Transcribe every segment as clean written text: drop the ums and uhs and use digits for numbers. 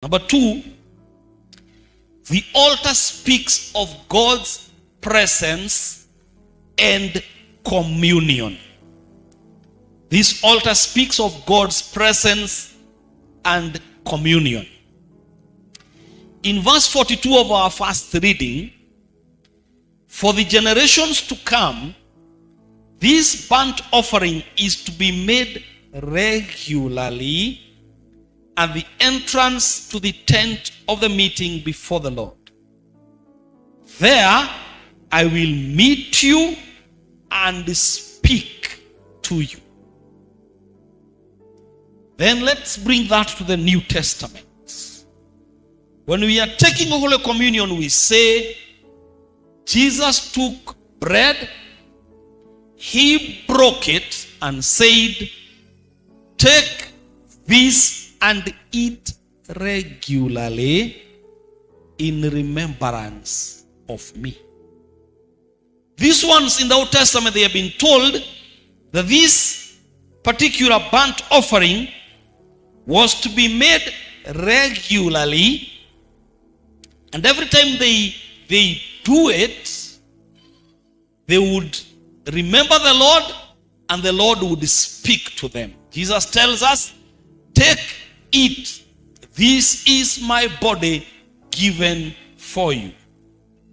Number two, the altar speaks of God's presence and communion. This altar speaks of God's presence and communion. In verse 42 of our first reading, for the generations to come, this burnt offering is to be made regularly at the entrance to the tent of the meeting before the Lord. There I will meet you and speak to you. Then let's bring that to the New Testament. When we are taking Holy Communion, we say, Jesus took bread, he broke it and said, take this and eat regularly in remembrance of me. These ones in the Old Testament, they have been told that this particular burnt offering was to be made regularly, and every time they do it, they would remember the Lord and the Lord would speak to them. Jesus tells us, take, eat. This is my body given for you.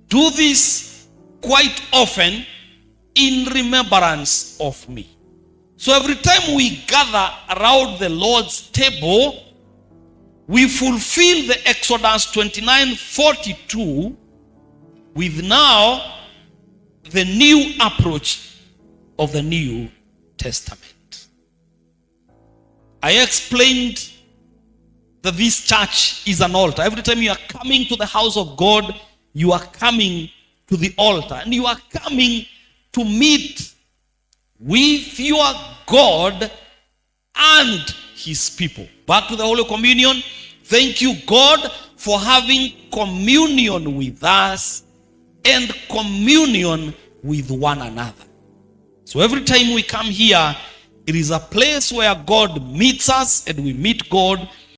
Do this quite often in remembrance of me. So every time we gather around the Lord's table, we fulfill the Exodus 29:42 with now the new approach of the New Testament. I explained that this church is an altar. Every time you are coming to the house of God, you are coming to the altar, and you are coming to meet with your God and his people. Back to the Holy Communion. Thank you, God, for having communion with us and communion with one another. So every time we come here, it is a place where God meets us and we meet God